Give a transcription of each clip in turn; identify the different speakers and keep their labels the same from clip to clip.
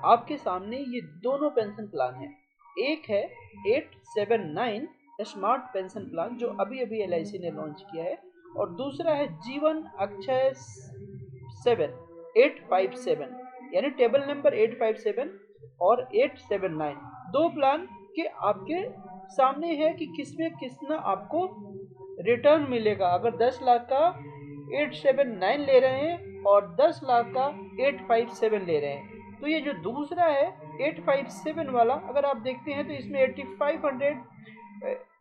Speaker 1: आपके सामने ये दोनों पेंशन प्लान है। एक है 879 स्मार्ट पेंशन प्लान जो अभी अभी LIC ने लॉन्च किया है, और दूसरा है जीवन अक्षय 857, यानी टेबल नंबर 857 और 879। दो प्लान के आपके सामने है कि किसमें कितना आपको रिटर्न मिलेगा। अगर 10 लाख का 879 ले रहे हैं और 10 लाख का 857 ले रहे हैं, तो ये जो दूसरा है 857 वाला, अगर आप देखते हैं तो इसमें 8500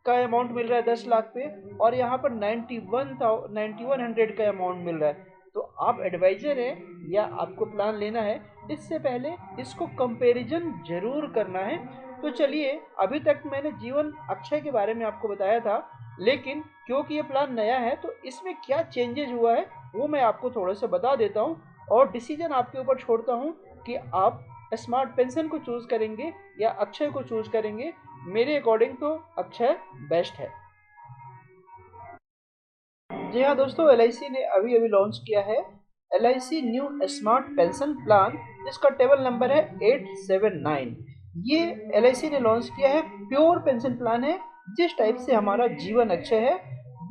Speaker 1: का अमाउंट मिल रहा है 10 लाख पे, और यहाँ पर 9100 का अमाउंट मिल रहा है। तो आप एडवाइजर हैं या आपको प्लान लेना है, इससे पहले इसको कंपैरिजन जरूर करना है। तो चलिए, अभी तक मैंने जीवन अक्षय के बारे में आपको बताया था, लेकिन क्योंकि ये प्लान नया है तो इसमें क्या चेंजेस हुआ है वो मैं आपको थोड़ा सा बता देता हूँ, और डिसीजन आपके ऊपर छोड़ता हूँ कि आप स्मार्ट पेंशन को चूज करेंगे या अक्षय को चूज करेंगे। मेरे अकॉर्डिंग तो अक्षय बेस्ट है। जी हाँ दोस्तों, LIC ने अभी अभी लॉन्च किया है LIC new smart pension plan, जिसका टेबल नंबर है 879। ये LIC ने लॉन्च किया है, प्योर पेंशन प्लान है। जिस टाइप से हमारा जीवन अक्षय है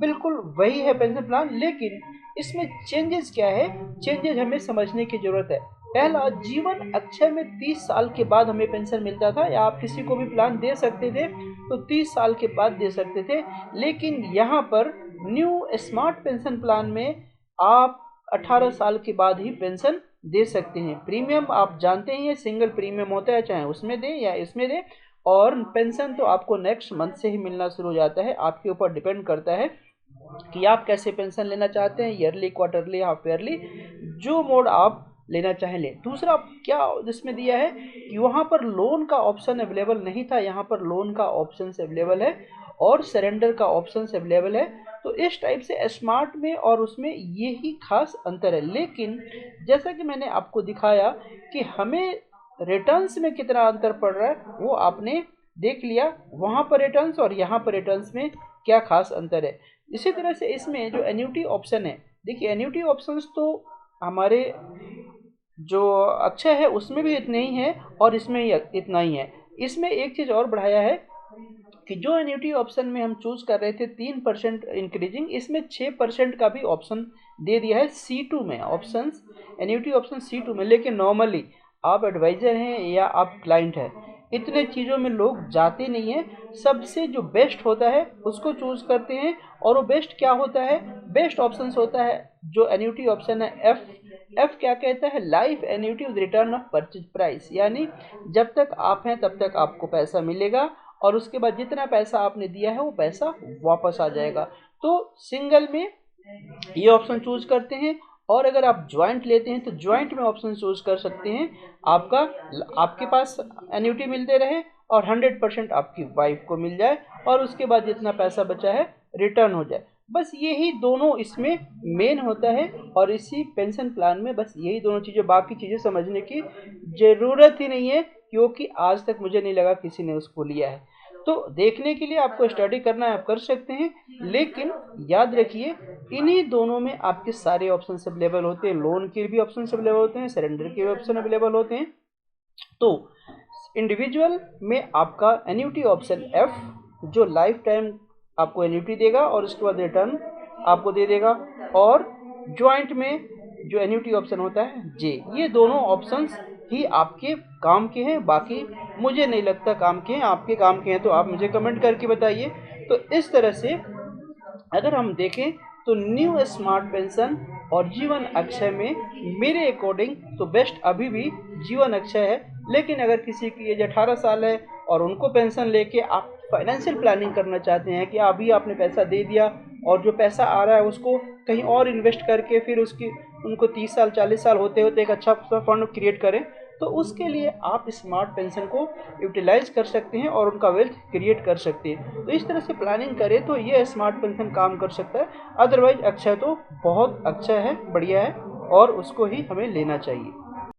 Speaker 1: बिल्कुल वही है पेंशन प्लान, लेकिन इसमें चेंजेस क्या है, चेंजेस हमें समझने की जरूरत है। पहला, जीवन अक्षय में 30 साल के बाद हमें पेंशन मिलता था, या आप किसी को भी प्लान दे सकते थे तो 30 साल के बाद दे सकते थे। लेकिन यहाँ पर न्यू स्मार्ट पेंशन प्लान में आप 18 साल के बाद ही पेंशन दे सकते हैं। प्रीमियम आप जानते ही हैं, सिंगल प्रीमियम होता है, चाहे उसमें दें या इसमें दें, और पेंशन तो आपको नेक्स्ट मंथ से ही मिलना शुरू हो जाता है। आपके ऊपर डिपेंड करता है कि आप कैसे पेंशन लेना चाहते हैं, ईयरली, क्वार्टरली, हाफ ईयरली, जो मोड आप लेना चाहें ले। दूसरा क्या जिसमें दिया है कि वहाँ पर लोन का ऑप्शन अवेलेबल नहीं था, यहाँ पर लोन का ऑप्शन अवेलेबल है और सरेंडर का ऑप्शन अवेलेबल है। तो इस टाइप से स्मार्ट में और उसमें यही खास अंतर है। लेकिन जैसा कि मैंने आपको दिखाया कि हमें रिटर्न्स में कितना अंतर पड़ रहा है वो आपने देख लिया, वहाँ पर रिटर्न्स और यहाँ पर रिटर्न्स में क्या खास अंतर है। इसी तरह से इसमें जो एन्युटी ऑप्शन है, देखिए एन्युटी ऑप्शंस तो हमारे जो अच्छा है उसमें भी इतने ही है और इसमें इतना ही है। इसमें एक चीज़ और बढ़ाया है कि जो एन्युटी ऑप्शन में हम चूज कर रहे थे 3% इंक्रीजिंग, इसमें 6% का भी ऑप्शन दे दिया है C2 में, ऑप्शन एन्युटी ऑप्शन C2 में। लेकिन नॉर्मली आप एडवाइजर हैं या आप क्लाइंट हैं, इतने चीज़ों में लोग जाते नहीं हैं। सबसे जो बेस्ट होता है उसको चूज करते हैं, और वो बेस्ट क्या होता है, बेस्ट ऑप्शन होता है जो एन्युटी ऑप्शन है एफ क्या कहता है, life annuity with return of purchase price, यानी जब तक आप हैं तब तक आपको पैसा मिलेगा, और उसके बाद जितना पैसा आपने दिया है वो पैसा वापस आ जाएगा। तो सिंगल में ये ऑप्शन चूज करते हैं, और अगर आप ज्वाइंट लेते हैं तो ज्वाइंट में ऑप्शन चूज कर सकते हैं। आपके पास एन्युटी मिलते रहे और 100% आपकी वाइफ को मिल जाए, और उसके बाद जितना पैसा बचा है रिटर्न हो जाए। बस यही दोनों इसमें मेन होता है, और इसी पेंशन प्लान में बस यही दोनों चीज़ें, बाकी चीज़ें समझने की ज़रूरत ही नहीं है, क्योंकि आज तक मुझे नहीं लगा किसी ने उसको लिया है। तो देखने के लिए आपको स्टडी करना है, आप कर सकते हैं, लेकिन याद रखिए इन्हीं दोनों में आपके सारे ऑप्शन अवेलेबल होते हैं। लोन के भी ऑप्शन अवेलेबल होते हैं, सरेंडर के भी ऑप्शन अवेलेबल होते हैं। तो इंडिविजुअल में आपका एन्युटी ऑप्शन F, जो लाइफ टाइम आपको एन्युटी देगा और उसके बाद रिटर्न आपको दे देगा, और ज्वाइंट में जो एन्युटी ऑप्शन होता है J। ये दोनों ऑप्शंस ही आपके काम के हैं, बाकी मुझे नहीं लगता काम के हैं। आपके काम के हैं तो आप मुझे कमेंट करके बताइए। तो इस तरह से अगर हम देखें तो न्यू स्मार्ट पेंशन और जीवन अक्षय में मेरे अकॉर्डिंग तो बेस्ट अभी भी जीवन अक्षय है। लेकिन अगर किसी की एज 18 साल है और उनको पेंशन लेके आप फाइनेंशियल प्लानिंग करना चाहते हैं कि अभी आपने पैसा दे दिया और जो पैसा आ रहा है उसको कहीं और इन्वेस्ट करके फिर उनको 30 साल 40 साल होते होते एक अच्छा फंड क्रिएट करें, तो उसके लिए आप स्मार्ट पेंशन को यूटिलाइज कर सकते हैं और उनका वेल्थ क्रिएट कर सकते हैं। तो इस तरह से प्लानिंग करें तो ये स्मार्ट पेंशन काम कर सकता है। अदरवाइज अक्षय तो बहुत अच्छा है, बढ़िया है, और उसको ही हमें लेना चाहिए।